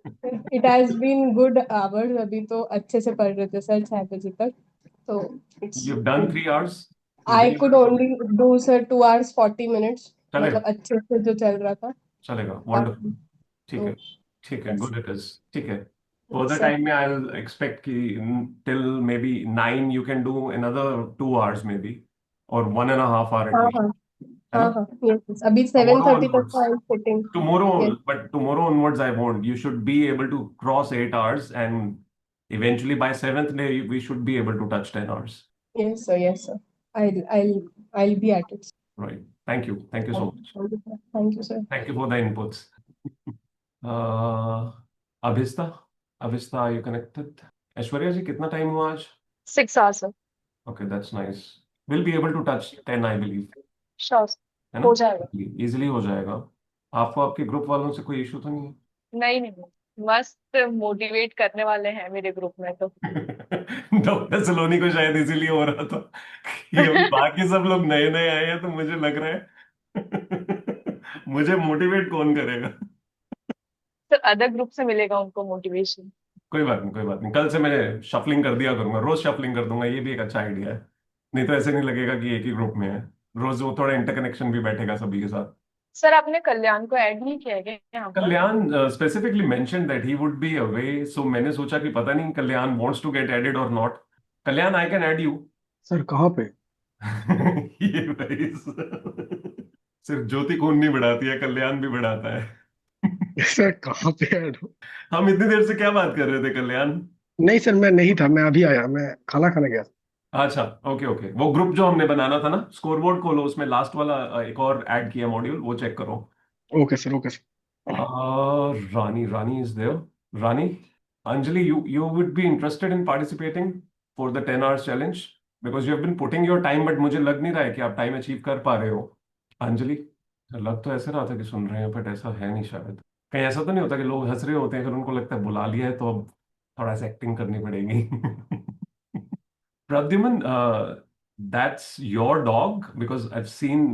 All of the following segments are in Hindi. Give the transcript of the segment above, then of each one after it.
It has been good hours, अभी तो अच्छे से पढ़ रहे थे सर 6 बजे तक, तो it's You've done good. 3 hours. You've I been could able to. Only do sir 2 hours 40 minutes, चलेगा, मतलब अच्छे से जो चल रहा था चलेगा, बाकी। वंडरफुल। ठीक तो है, ठीक है, यस गुड इट इज। ठीक है, फर्दर सर। टाइम में आई विल एक्सपेक्ट कि till may be 9 you can do another 2 hours may be, और 1.5 hour हाँ एटलीस्ट, हाँ है ना? हाँ हाँ, यस अभी सेवन Tomorrow थर्टी तक onwards. का आई sitting. Tomorrow, yes but tomorrow onwards, I won't. You should be able to cross 8 hours, and eventually by seventh day, we should be able to touch 10 hours. Yes sir, yes sir, I be at it. Right. Thank you. Thank you so much. Thank you sir. Thank you for the inputs. uh, Abhista, Abhista, are you connected? Aishwarya ji, कितना टाइम हुआ आज? 6 hours, sir. Okay, that's nice. We'll be able to touch 10, I believe. Sure, sir. है ना? हो जाएगा। इजीली हो जाएगा। आपको आपके ग्रुप वालों से कोई इशू तो नहीं है? नहीं नहीं, मस्त मोटिवेट करने वाले हैं मेरे ग्रुप में तो। डॉक्टर सलोनी को शायद इसीलिए हो रहा था कि अभी बाकी सब लोग नए नए आए हैं, तो मुझे लग रहा है मुझे मोटिवेट कौन करेगा। सर अदर ग्रुप से मिलेगा उनको मोटिवेशन। कोई बात नहीं, कोई बात नहीं, कल से मैं शफलिंग कर दिया करूंगा, रोज शफलिंग कर दूंगा, ये भी एक अच्छा आइडिया है। नहीं तो ऐसे नहीं लगेगा कि एक ही ग्रुप में है। रोज वो थोड़ा इंटरकनेक्शन भी बैठेगा सभी के साथ। सर आपने कल्याण को ऐड नहीं किया है क्या यहाँ पर? Kalyan specifically mention that he would be away, so मैंने सोचा कि पता नहीं Kalyan wants to get added और not. Kalyan, I can add you. Sir कहाँ पे? ये भाई सिर्फ ज्योति खून नहीं बढ़ाती है, कल्याण भी बढ़ाता है। सर कहाँ पे ऐड हो? हम इतनी देर से क्या बात कर रहे थे, कल्याण? नहीं सर, मैं नहीं था, मैं अभी आया, मैं खाना खाने गया। अच्छा, ओके ओके, वो ग्रुप जो हमने बनाना था ना, स्कोर बोर्ड खोलो, उसमें लास्ट वाला एक और ऐड किया मॉड्यूल, वो चेक करो। Okay sir, okay sir. Rani, Rani is there. Rani, Anjali, you would be interested in participating for the 10 hours challenge because you have been putting your time, but मुझे लग नहीं रहा है कि आप टाइम अचीव कर पा रहे हो। अंजलि, लग तो ऐसे रहा था कि सुन रहे हैं, बट ऐसा है नहीं शायद। कहीं ऐसा तो नहीं होता कि लोग हंस रहे होते हैं, फिर उनको लगता है बुला लिया है तो अब थोड़ा सा एक्टिंग करनी पड़ेगी। Pradyuman, that's your dog? Because I seen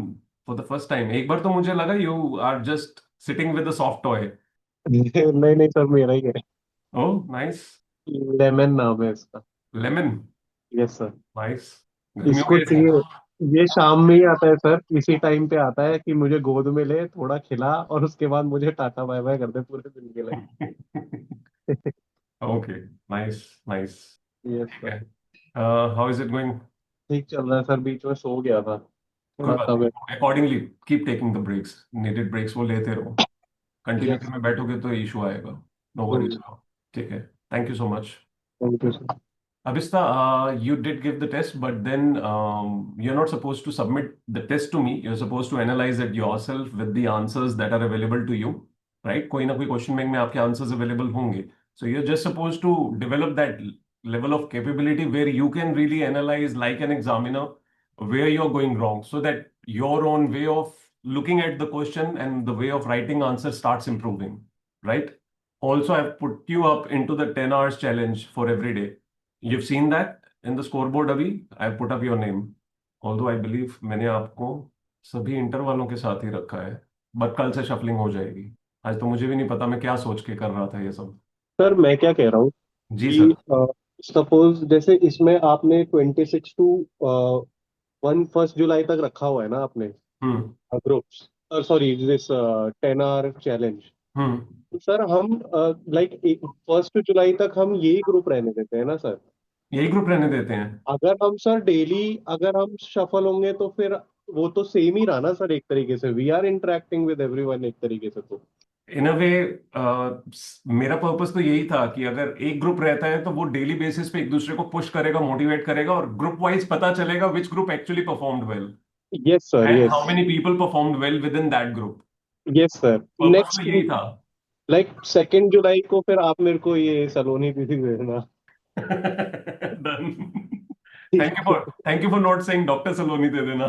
for the first time, एक बार तो मुझे लगा you are just sitting with a soft toy. नहीं नहीं सर, मेरा ही है। Oh nice. लेमन नाम है इसका। Lemon, yes sir. नाइस। गर्मियों इसको के हिसाब। चाहिए, ये शाम में ही आता है सर, इसी टाइम पे आता है कि मुझे गोद में ले, थोड़ा खिला, और उसके बाद मुझे टाटा बाय बाय कर दे पूरे दिन के लिए। Okay, nice nice. यस ठीक सर। है, हाउ इज इट गोइंग? ठीक चल रहा है सर, बीच में सो गया था कोई थोड़ा बात सा मैं। नहीं, accordingly keep taking the breaks, needed breaks वो लेते रहो। Continuity yes. में बैठोगे तो इशू आएगा। No worries. ठीक है, thank you so much. Thank you sir. Abhista, you did give the test, but then you're not supposed to submit the test to me. You're supposed to analyze it yourself with the answers that are available to you, right? कोई ना कोई क्वेश्चन बैंक में आपके answers available होंगे. So you're just supposed to develop that level of capability where you can really analyze like an examiner where you're going wrong, so that your own way of looking at the question and the way of writing answer starts improving, right? Also, I've put you up into the 10 hours challenge for every day. You've seen that in the scoreboard अभी, I put up your name. Although I believe मैंने आपको सभी इंटर वालों के साथ ही रखा है, बट कल से शफलिंग हो जाएगी। आज तो मुझे भी नहीं पता मैं क्या सोच के कर रहा था ये सब। सर मैं क्या कह रहा हूँ जी सर। कि सपोज जैसे इसमें आपने 26 टू 1 जुलाई तक रखा हुआ है ना आपने hmm. Groups, sorry this 10 hour challenge. Hmm. तो सर हम लाइक 1 जुलाई तक हम यही ग्रुप रहने देते हैं ना सर? यही ग्रुप रहने देते हैं। अगर हम सर डेली, अगर हम शफल होंगे तो फिर वो तो सेम ही रहा ना सर, एक तरीके से we are interacting with everyone एक तरीके से तो। इन अ वे, मेरा पर्पस तो यही था कि अगर एक ग्रुप रहता है तो वो डेली बेसिस पे एक दूसरे को पुश करेगा, मोटिवेट करेगा, और ग्रुप वाइज पता चलेगा which group actually performed well yes sir, and yes. How many people performed well with in that group. Yes sir. Purpose तो नेक्स्ट यही था। लाइक 2 जुलाई को फिर आप मेरे को ये सलोनी दीदी भेजना। Done. Thank you for not saying doctor Saloni दे देना।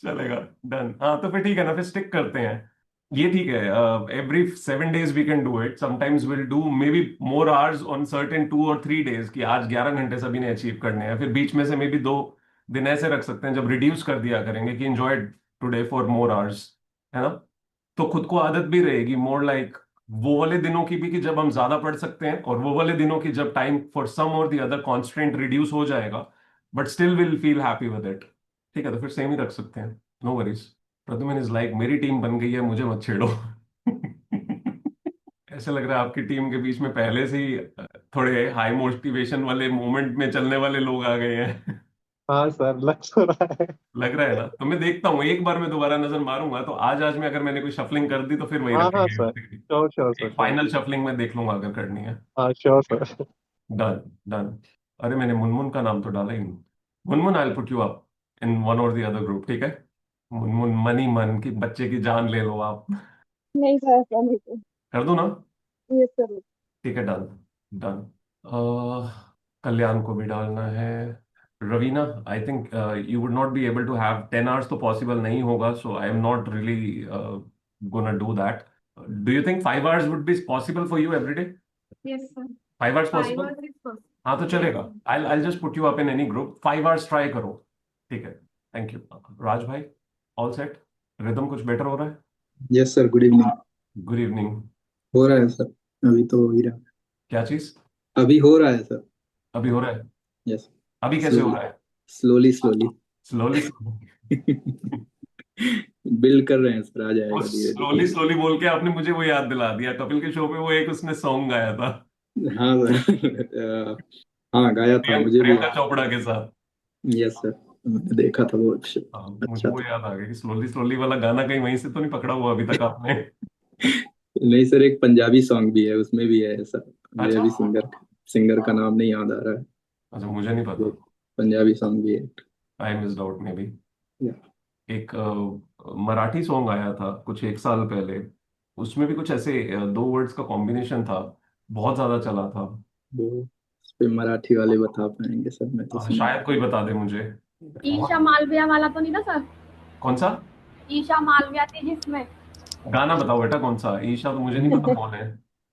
चलेगा। डन, हाँ तो फिर ठीक है ना, फिर स्टिक करते हैं। ये ठीक है, every 7 days we can do it, sometimes will do maybe more hours on certain 2 और 3 days कि आज 11 घंटे सभी ने अचीव करने हैं, फिर बीच में से मे बी 2 दिन ऐसे रख सकते हैं जब रिड्यूस कर दिया करेंगे कि enjoy today for more hours, है ना? तो खुद को आदत भी रहेगी मोर लाइक वो वाले दिनों की भी कि जब हम ज्यादा पढ़ सकते हैं, और वो वाले दिनों की जब टाइम फॉर सम और द अदर कॉन्स्टेंट रिड्यूस हो जाएगा, but still will feel happy with it. ठीक है, तो फिर सेम ही रख सकते हैं, no worries. Pradyuman is like मेरी टीम बन गई है, मुझे मत छेड़ो। ऐसे लग रहा है आपकी टीम के बीच में पहले से ही थोड़े हाई मोटिवेशन वाले मोमेंट में चलने वाले लोग आ गए हैं। हाँ सर, लग तो रहा है। लग रहा है ना? तो मैं देखता हूँ, एक बार मैं दोबारा नजर मारूंगा, तो आज में अगर मैंने कोई शफलिंग कर दी तो फिर वही हाँ हाँ रखेंगे sir, basically। Sure sure sir, एक श्योर। फाइनल शफलिंग में देख लूंगा अगर करनी है। हाँ श्योर सर। Done, done. अरे मैंने मुनमुन का नाम तो डाला ही नहीं। Munmun, I will put you up in one और द अदर ग्रुप, ठीक है? मुनमुन मनी मन की बच्चे की जान ले लो आप। नहीं सर, ऐसा नहीं सर। कर दूं ना? Yes sir. ठीक है, डन, डन। कल्याण को भी डालना है। Raveena, I think you would not be able to have 10 hours, तो पॉसिबल नहीं होगा, so I am not really gonna do that. Do you think 5 hours would be possible for you every day? Yes sir. 5 hours possible? Is possible. हाँ तो चलेगा। I just put you up in any group, 5 hours try करो। ठीक है, थैंक यू। राज भाई, ऑल सेट? रिदम कुछ बेटर हो रहा है? Yes sir, good evening. Good evening. हो रहा है सर, अभी तो हो ही रहा क्या चीज? है। अभी हो रहा है सर। अभी हो रहा है? यस। अभी कैसे हो रहा है? Slowly slowly. स्लोली? बिल्ड कर रहे हैं सर, आ वो जाएगा धीरे स्लोली स्लोली बोल के आपने मुझे वो याद दिला दिया, कपिल के शो पे वो एक उसने सॉन्ग गाया था धीरे। हाँ सर। हाँ गाया था, मुझे भी प्रियंका चोपड़ा के साथ। यस सर, मैंने देखा था वो अच्छा। हाँ, मुझे अच्छा वो था। याद आ गया कि स्लोली स्लोली वाला गाना कहीं वहीं से तो नहीं पकड़ा हुआ अभी तक आपने? नहीं सर, एक पंजाबी सॉन्ग भी है, उसमें भी है ऐसा। मुझे अच्छा, अभी सिंगर का नाम नहीं याद आ रहा है। अच्छा, मुझे नहीं वो पता। पंजाबी सॉन्ग भी है। I missed out may be. या। एक मराठी सॉन्ग आया था कुछ 1 साल पहले, उसमें भी कुछ ऐसे 2 वर्ड्स का कॉम्बिनेशन था, बहुत ज्यादा चला था। वो उस पे मराठी वाले बता पाएंगे सर, मैं तो सुना। शायद कोई बता दे मुझे। ईशा मालविया वाला तो नहीं ना सर? कौन सा ईशा मालविया थी जिसमें, गाना? बताओ बेटा, कौन सा? ईशा तो मुझे नहीं पता कौन है।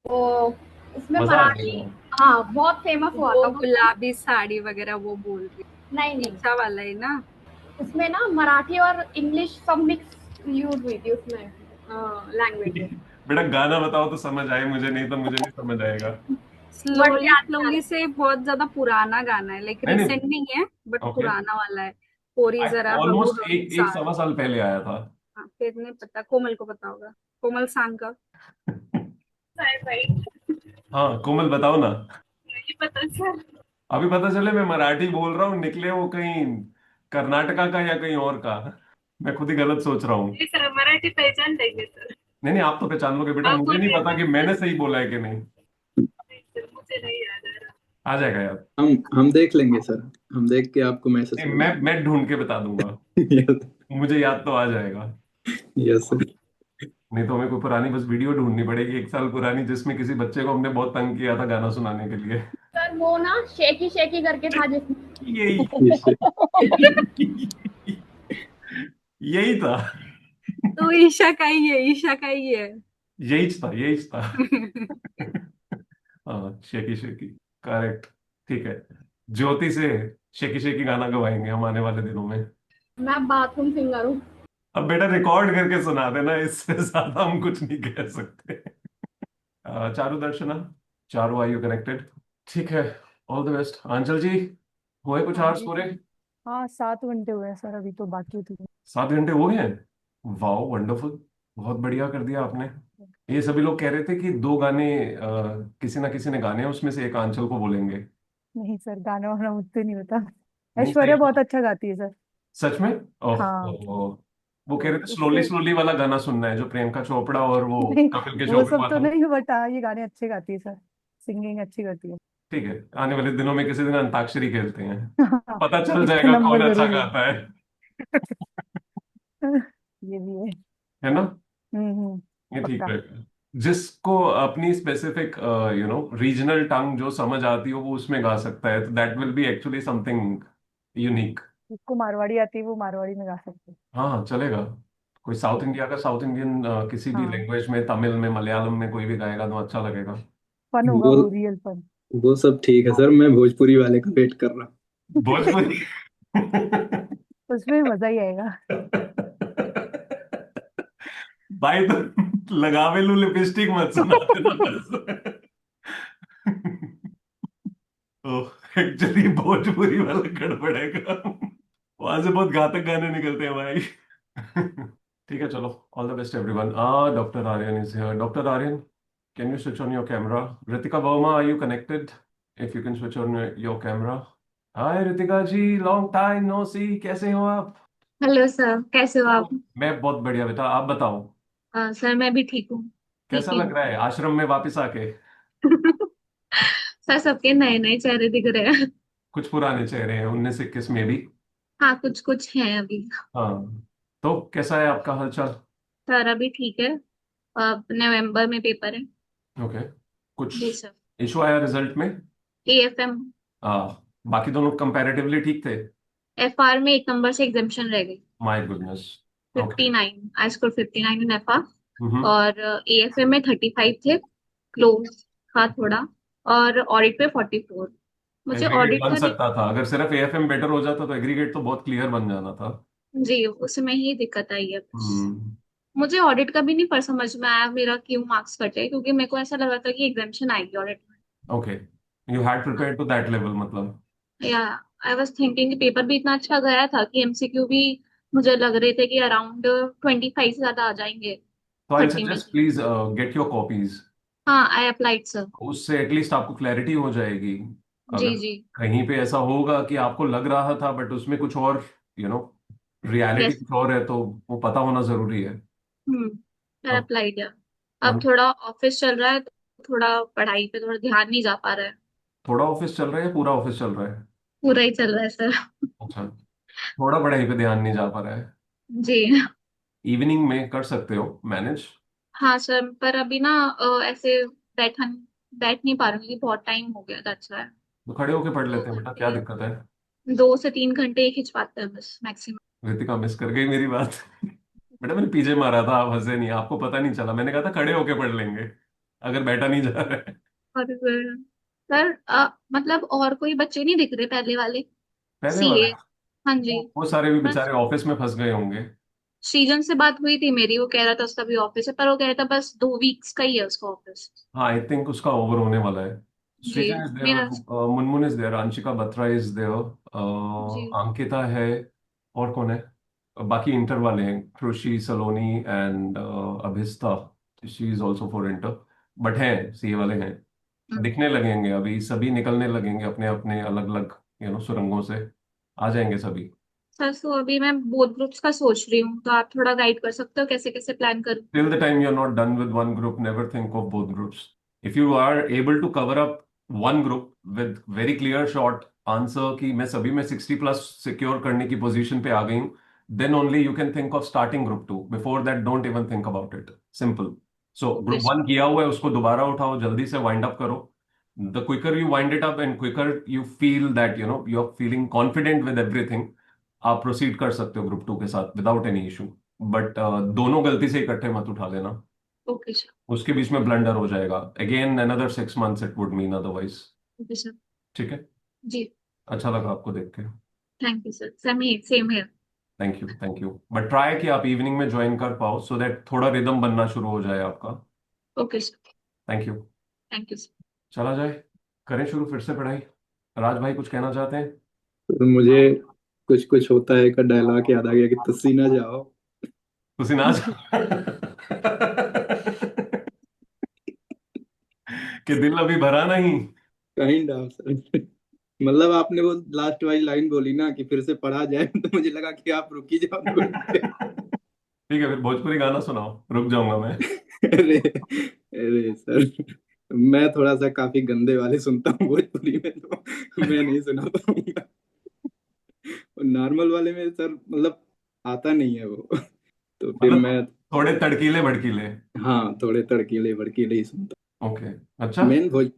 वो उसमें मजा आ मराठी। जाएगा। हाँ, बहुत फेमस हुआ था वो वो। गुलाबी साड़ी वगैरह वो बोल रही। नहीं नहीं, ईशा वाला है ना? उसमें ना मराठी और इंग्लिश सब मिक्स यूज हुई थी उसमें, लैंग्वेज। बेटा गाना बताओ तो समझ आए मुझे, नहीं तो मुझे नहीं समझ आएगा। स्लोली याद नहीं आ स्लोली से बहुत ज्यादा पुराना गाना है, लाइक नहीं नहीं, रिसेंट नहीं है बट ओके। पुराना वाला है। कोरी जरा हबू ऑलमोस्ट हबू एक एक साथ। सवा साल पहले आया था। हाँ, फिर नहीं पता, कोमल को पता होगा। कोमल सांग का। हाँ कोमल, बताओ ना। नहीं पता सर। अभी पता चले मैं मराठी बोल रहा हूँ, निकले वो कहीं कर्नाटका का या कहीं और का। मैं खुद ही गलत सोच रहा हूँ। सर मराठी पहचान लेंगे सर। नहीं नहीं, आप तो पहचान लोगे बेटा, आप मुझे नहीं बोलिए पता कि मैंने सही बोला है कि नहीं। सर, मुझे नहीं याद आ रहा। आ जाएगा यार। हम देख लेंगे सर, हम देख के आपको मैसेज नहीं, कर मैं ढूंढ के बता दूंगा, देंगे। मुझे याद तो आ जाएगा। Yes sir. नहीं तो हमें कोई पुरानी बस वीडियो ढूंढनी पड़ेगी 1 साल पुरानी, जिसमें किसी बच्चे को हमने बहुत तंग किया था गाना सुनाने के लिए। सर वो ना शेकी शेकी करके था जिसमें। यही यही था। तो ईशा का ही है, ईशा का ही है। यही था। हाँ, शेकी शेकी, करेक्ट। ठीक है, ज्योति से शेकी शेकी गाना गवाएंगे हम आने वाले दिनों में। मैं बाथरूम सिंगर हूँ। अब बेटा रिकॉर्ड करके सुना देना, इससे ज्यादा हम कुछ नहीं कह सकते। चारू दर्शना, चारू, आर यू कनेक्टेड? ठीक है, ऑल द बेस्ट। आंचल जी, हुए कुछ हाँ आवर्स जी पूरे? सर। हाँ 7 घंटे हुए हैं सर, अभी तो बाकी थी। 7 घंटे हो गए हैं? वाओ, वंडरफुल, बहुत बढ़िया कर दिया आपने। ये सभी लोग कह रहे थे कि 2 गाने किसी ना किसी ने गाने हैं, उसमें से एक आंचल को बोलेंगे। नहीं सर, गाना वाना मुझसे नहीं होता। नहीं ऐश्वर्या सही? बहुत अच्छा गाती है सर। सच में? ओह, हाँ, वो कह रहे थे तो स्लोली उससे स्लोली वाला गाना सुनना है, जो प्रियंका चोपड़ा और वो नहीं, कपिल के शो वो पे सब हुआ तो था। नहीं, बट हाँ ये गाने अच्छे गाती है सर, सिंगिंग अच्छी करती है। ठीक है, आने वाले दिनों में किसी दिन अंताक्षरी खेलते हैं, हाँ, पता चल इसका जाएगा कौन नंबर अच्छा जरूर गाता है। ले। ये भी है। है ना? ये ठीक पक्का। रहेगा। जिसको अपनी स्पेसिफिक रीजनल टंग जो समझ आती हो वो उसमें गा सकता है, तो that will be actually something unique. जिसको मारवाड़ी आती है वो मारवाड़ी में गा सकते हैं। हाँ चलेगा। कोई साउथ इंडिया का, साउथ इंडियन किसी भी हाँ, लैंग्वेज में, तमिल में, मलयालम में कोई भी गाएगा तो अच्छा लगेगा। फन होगा वो वो, रियल फन। वो सब ठीक है सर, मैं भोजपुरी वाले का वेट कर रहा भोजपुरी। उसमें मजा ही आएगा। भाई तो लगावे लू लिपस्टिक मत सुनाते ना बस। ओह एक्चुअली भोजपुरी वाला गड़बड़ है काम। वहां से बहुत घातक गाने निकलते हैं भाई। ठीक है चलो, all the best everyone. Doctor Aryan is here. Doctor Aryan, can you switch on your camera? Ritika Verma, are you connected? If you can switch on your camera. Hi Ritika ji, long time no see, कैसे हो आप? हेलो सर, कैसे हो आप? मैं बहुत बढ़िया बेटा, आप बताओ सर मैं भी ठीक हूँ। ठीक कैसा ही लग रहा है आश्रम में वापस आके? हूँ। सर सबके नए नए चेहरे दिख रहे हैं। कुछ पुराने चेहरे हैं, 19-21 में भी। हाँ, कुछ कुछ हैं अभी। हाँ, तो कैसा है आपका हालचाल? सर अभी ठीक है। अब नवंबर में पेपर है। ओके, कुछ जी सर। इशू आया रिजल्ट में? AFM। बाकी दोनों कंपैरेटिवली ठीक थे? FR में 1 नंबर से एग्जाम्पशन रह गई। My goodness. Okay. 59, I score 59 in FR। हम्म। और AFM में 35 थे। क्लोज था थोड़ा। और ऑडिट पे 44। मुझे एग्रीगेट ऑडिट बन का नहीं। सकता था, अगर सिर्फ एएफएम बेटर हो जाता तो एग्रीगेट तो बहुत क्लियर बन जाना था। जी, उसमें ही दिक्कत आई है बस। हम्म। मुझे ऑडिट का भी नहीं पर समझ में आया मेरा क्यों मार्क्स कटे, क्योंकि मेरे को ऐसा लगा था कि एग्जाम्शन आएगी audit okay, you had prepare to that level मतलब। में। या आई वाज थिंकिंग कि पेपर भी इतना अच्छा गया था कि MCQ भी मुझे लग रहे थे कि अराउंड 25 से ज्यादा आ जाएंगे। तो आई 30 में सजेस्ट से। Please get your copies. हाँ, आई अप्लाइड सर। उससे एटलीस्ट आपको क्लैरिटी हो जाएगी। जी अगर जी। कहीं पे ऐसा होगा कि आपको लग रहा था बट उसमें कुछ और, यू नो, रियलिटी यस। कुछ और है, तो वो पता होना जरूरी है। आई अब अप्लाइड। अब मन- थोड़ा ऑफिस चल रहा है तो थोड़ा पढ़ाई पे थोड़ा ध्यान नहीं जा पा रहा है। थोड़ा ऑफिस चल रहा है या पूरा ऑफिस चल रहा है? पूरा ही चल रहा है सर। अच्छा, थोड़ा पढ़ाई पे ध्यान नहीं जा पा रहा है। जी। इवनिंग में कर सकते हो मैनेज। हाँ सर, पर अभी ना ऐसे बैठन बैठ नहीं पा रही हूँ, बहुत टाइम हो गया था। अच्छा है। तो खड़े होके पढ़ दो लेते हैं बेटा, क्या घंटे दिक्कत है? 2 से 3 घंटे ही खिंच पाते हैं बस मैक्सिमम। रितिका मिस कर गई मेरी बात। बेटा मैंने पीछे मारा था, आप हंसे नहीं, आपको पता नहीं चला, मैंने कहा था खड़े होके पढ़ लेंगे अगर बैठा नहीं जा रहा है। और सर मतलब और कोई बच्चे नहीं दिख रहे पहले वाले। पहले CA। वाले हाँ जी। वो सारे भी बस बेचारे ऑफिस में फंस गए होंगे। सृजन से बात हुई थी मेरी, वो कह रहा था उसका भी ऑफिस है, पर वो कह रहा था बस 2 वीक्स का ही है उसका ऑफिस। हाँ, आई थिंक उसका ओवर होने वाला है। जी। सृजन इज देयर, मेरा। Munmun is there, Anshika Batra is there, जी। अंकिता है, और कौन है? बाकी इंटर वाले हैं, Khushi Saloni and Abhista, she is also for inter. But हैं, सीए वाले हैं, दिखने लगेंगे अभी, सभी निकलने लगेंगे अपने अपने अलग अलग सुरंगों से, आ जाएंगे सभी। सर तो अभी मैं बोथ ग्रुप्स का सोच रही हूँ, तो आप थोड़ा गाइड कर सकते हो कैसे कैसे प्लान करूँ? Till the time you're not done with one group, never think of both groups. If you are able to cover up one group with very clear short answer कि मैं सभी में 60+ secure करने की position पे आ गई हूँ, then only you can think of starting group 2. Before that, don't even think about it. Simple. So okay group 1 किया हुआ है, उसको दोबारा उठाओ, जल्दी से wind up करो. The quicker you wind it up and quicker you feel that you're feeling confident with everything, आप प्रोसीड कर सकते हो ग्रुप 2 के साथ विदाउट एनी इशू। बट दोनों गलती से इकट्ठे मत उठा लेना, ओके सर। उसके बीच में ब्लंडर हो जाएगा। Again another 6 months it would mean otherwise. Okay sir. ठीक है, जी। अच्छा लगा आपको देख के। Thank you sir, same here. Thank you, thank you. But try कि आप इवनिंग में ज्वाइन कर पाओ सो दैट थोड़ा रिदम बनना शुरू हो जाए आपका। Okay sir. Thank you. Thank you sir. चला जाए, करें शुरू फिर से पढ़ाई। राज भाई कुछ कहना चाहते हैं? तो मुझे कुछ कुछ होता है का डायलॉग याद आ गया कि तुसी ना जाओ। तुसी ना कि दिल अभी भरा नहीं। Kind of sir. मतलब आपने वो लास्ट वाली लाइन बोली ना कि फिर से पढ़ा जाए, तो मुझे लगा कि आप रुक ही जाओ थोड़ी देर। ठीक है, फिर भोजपुरी गाना सुनाओ, रुक जाऊंगा मैं। अरे अरे सर, मैं थोड़ा सा काफी गंदे वाले सुनता हूँ भोजपुरी में, तो मैं नहीं सुना पाऊंगा। नॉर्मल वाले में सर मतलब आता नहीं है वो, तो फिर मतलब मैं थोड़े तड़कीले भड़कीले। हाँ थोड़े तड़कीले भड़कीले ही सुनता ओके, अच्छा। हूँ।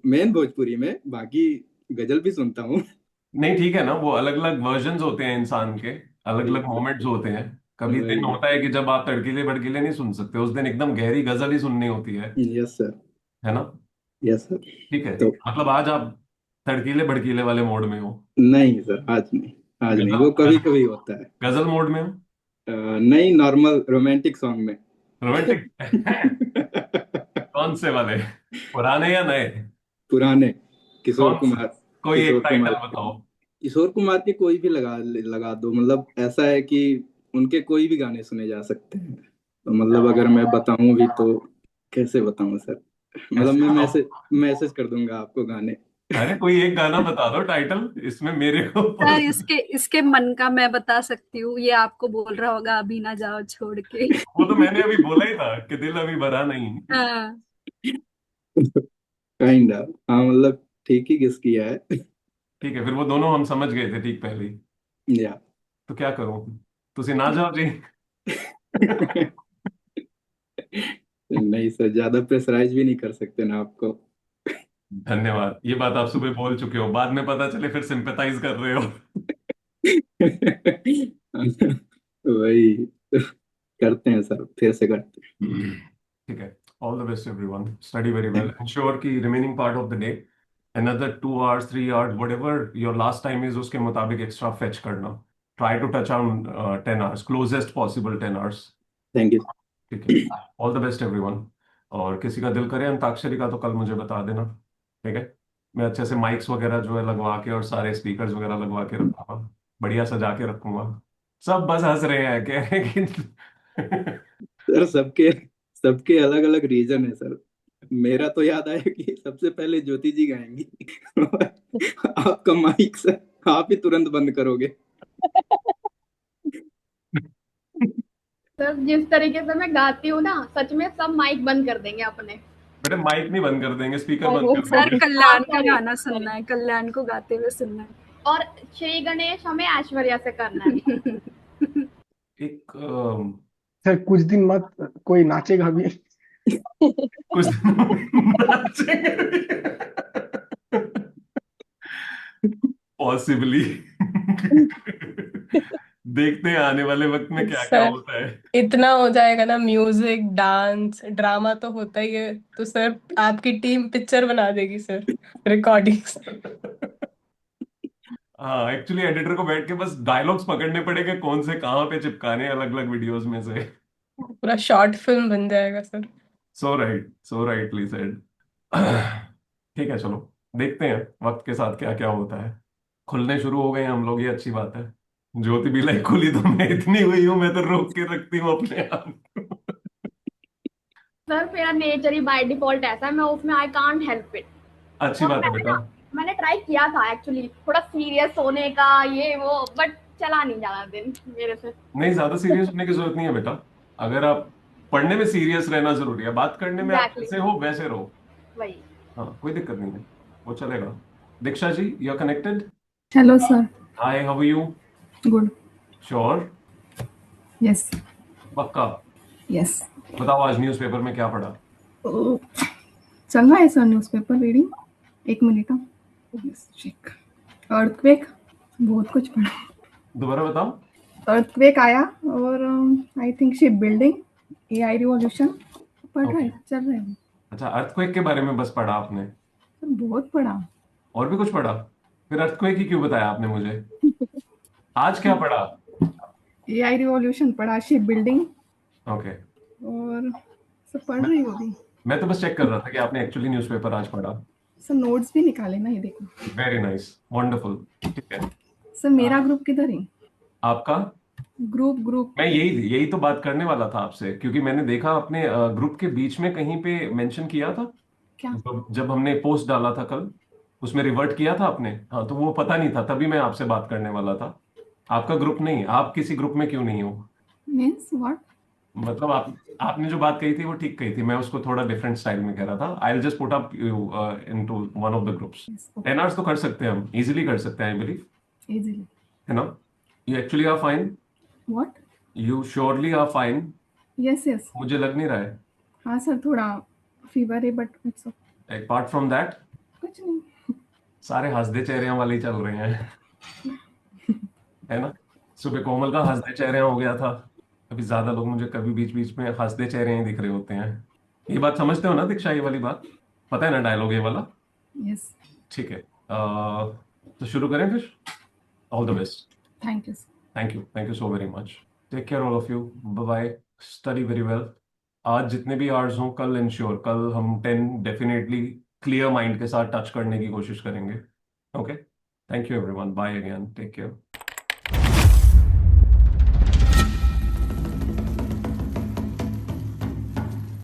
मेन भोजपुरी में, बाकी गजल भी सुनता हूँ। नहीं ठीक है ना, वो अलग अलग वर्जन्स होते हैं इंसान के, अलग अलग मोमेंट्स होते हैं। कभी दिन वही। होता है कि जब आप तड़कीले भड़कीले नहीं सुन सकते, उस दिन एकदम गहरी गजल ही सुननी होती यस सर। है ना? Yes sir. ठीक है, तो मतलब आज आप तड़कीले भड़कीले वाले मोड में हो? नहीं सर, आज नहीं। आज नहीं, गजल वो कभी गजल कभी होता है। गजल मोड में हो? नहीं, नॉर्मल रोमांटिक सॉन्ग में। रोमांटिक कौन से वाले, पुराने या नए? पुराने। किशोर कौन से? कुमार। कोई किशोर एक टाइटल कुमार। बताओ। किशोर कुमार के कोई भी लगा दो, मतलब ऐसा है कि उनके कोई भी गाने सुने जा सकते हैं। तो मतलब अगर मैं बताऊं भी तो कैसे बताऊं सर, मतलब ऐसे मैं बताओ। मैसेज कर दूंगा आपको गाने। अरे कोई एक गाना बता दो टाइटल, इसमें मेरे को सर इसके इसके मन का मैं बता सकती हूँ, ये आपको बोल रहा होगा अभी ना जाओ छोड़ के। वो तो मैंने अभी बोला ही था कि दिल अभी भरा नहीं। हाँ। काइंड हाँ, मतलब ठीक ही गेस किया है। ठीक है, फिर वो दोनों हम समझ गए थे ठीक पहले ही। या तो क्या करूं, तुसी ना जाओ जी। नहीं सर, ज्यादा प्रेशराइज भी नहीं कर सकते ना आपको। धन्यवाद, ये बात आप सुबह बोल चुके हो, बाद में पता चले फिर सिंपैथाइज कर रहे हो। वही करते हैं सर, फिर से करते ठीक है, all the best everyone, study very well, ensure की remaining part of the day another 2 hours 3 hours whatever your last time is उसके मुताबिक एक्स्ट्रा फेच करना, try to touch on 10 hours, closest possible 10 hours। हैं। Thank you. ठीक है, ऑल द बेस्ट एवरीवन। और किसी का दिल करे अंताक्षरी का तो कल मुझे बता देना, ठीक है? मैं अच्छे से माइक्स वगैरह जो है लगवा के और सारे स्पीकर्स वगैरह लगवा के रखूंगा, बढ़िया सजा के रखूंगा। सब बस हंस रहे हैं, कह रहे हैं कि सर सबके सबके अलग अलग रीजन है सर। मेरा तो याद आया कि सबसे पहले ज्योति जी गाएंगी। आपका माइक सर, आप ही तुरंत बंद करोगे। सर जिस तरीके से मैं गाती हूँ ना, सच में सब माइक बंद कर देंगे अपने। बेटे माइक नहीं बंद कर देंगे, स्पीकर बंद अरे कर सर देंगे। कल्याण का सॉरी गाना सॉरी। सुनना है, कल्याण को गाते हुए सुनना है। और श्री गणेश हमें ऐश्वर्या से करना है। एक सर कुछ दिन मत, कोई नाचेगा भी। कुछ पॉसिबली। देखते हैं आने वाले वक्त में क्या क्या सर होता है। इतना हो जाएगा ना, म्यूजिक डांस ड्रामा तो होता ही है, तो सर आपकी टीम पिक्चर बना देगी सर, रिकॉर्डिंग्स। हाँ, एक्चुअली एडिटर को बैठ के बस डायलॉग्स पकड़ने पड़ेंगे, कौन से कहाँ पे चिपकाने अलग अलग वीडियोस में से। पूरा शॉर्ट फिल्म बन जाएगा सर। सो राइटली सेड। ठीक है, चलो देखते हैं वक्त के साथ क्या क्या होता है। खुलने शुरू हो गए हैं हम लोग, ये अच्छी बात है। ज्योति भी लाइक खुली तो मैं इतनी हुई हूं, मैं तो रोक के रखती हूँ अपने आप को। सर मेरा नेचर ही बाय डिफॉल्ट ऐसा है, मैं उसमें आई कांट हेल्प इट। अच्छी और बात है बेटा। मैंने ट्राई किया था एक्चुअली थोड़ा सीरियस होने का ये वो, बट चला नहीं ज्यादा दिन मेरे से। नहीं, ज्यादा सीरियस होने की जरूरत नहीं है बेटा। अगर आप पढ़ने में सीरियस रहना जरूरी है, बात करने में आप एग्जैक्टली जैसे हो वैसे रहो। वही। हाँ, कोई दिक्कत नहीं है, वो चलेगा। Diksha ji, you are connected? Hello sir. Hi, how are you? Good. Sure? Yes. पक्का? यस। बताओ आज न्यूज़पेपर में क्या पढ़ा? चल रहा है सर न्यूज़पेपर रीडिंग। एक मिनट। चेक। अर्थक्वेक, बहुत कुछ पढ़ा। दोबारा बताओ। अर्थक्वेक आया और I think ship building, AI revolution पढ़ रहा है, Okay. चल रहा है। अच्छा, अर्थक्वेक के बारे में बस पढ़ा आपने? सर बहुत पढ़ा। और भी कुछ पढ़ा? फिर अर्थक्वेक ही क्यों बताया आपने मुझे? आज क्या पढ़ा? एआई रिवॉल्यूशन पढ़ा, शिप बिल्डिंग ओके। और सब पढ़ रही हो अभी। मैं तो बस चेक कर रहा था कि आपने एक्चुअली न्यूज़पेपर आज पढ़ा। सर नोट्स भी निकाले ना, ये देखो। Very nice, wonderful. ठीक है, सर मेरा ग्रुप किधर है? आपका? ग्रुप मैं यही यही तो बात करने वाला था आपसे, क्योंकि मैंने देखा अपने ग्रुप के बीच में कहीं पे मेंशन किया था। क्या? जब हमने पोस्ट डाला था कल, उसमें रिवर्ट किया था आपने। हाँ, तो वो पता नहीं था, तभी मैं आपसे बात करने वाला था। आपका ग्रुप नहीं, आप किसी ग्रुप में क्यों नहीं हो? Means what? मतलब आपने जो बात कही थी वो ठीक कही थी, मैं उसको थोड़ा डिफरेंट स्टाइल में कह रहा था। I will just put up you into one of the groups. 10 hours तो कर सकते हैं हम, इजीली कर सकते हैं, आई बिलीव, इजीली। है ना? You actually are fine. What? You surely are fine. Yes yes. मुझे लग नहीं रहा है। हाँ सर थोड़ा फीवर है but it's apart from that कुछ नहीं। सारे हंसदे चेहरे वाले ही चल रहे हैं, है ना? सुबह कोमल का हंसदे चेहरे हो गया था, अभी ज्यादा लोग मुझे कभी बीच बीच में हंसदे चेहरे ही दिख रहे होते हैं। ये बात समझते हो ना दीक्षा, ये वाली बात पता है ना, डायलॉग ये वाला? यस। ठीक है, तो शुरू करें फिर। All the best. Thank you. Thank you so very much. Take care all of you. Bye bye. Study very well. आज जितने भी आवर्स हों, कल इंश्योर, कल हम 10 डेफिनेटली क्लियर माइंड के साथ टच करने की कोशिश करेंगे। Okay, thank you everyone, bye again, take care.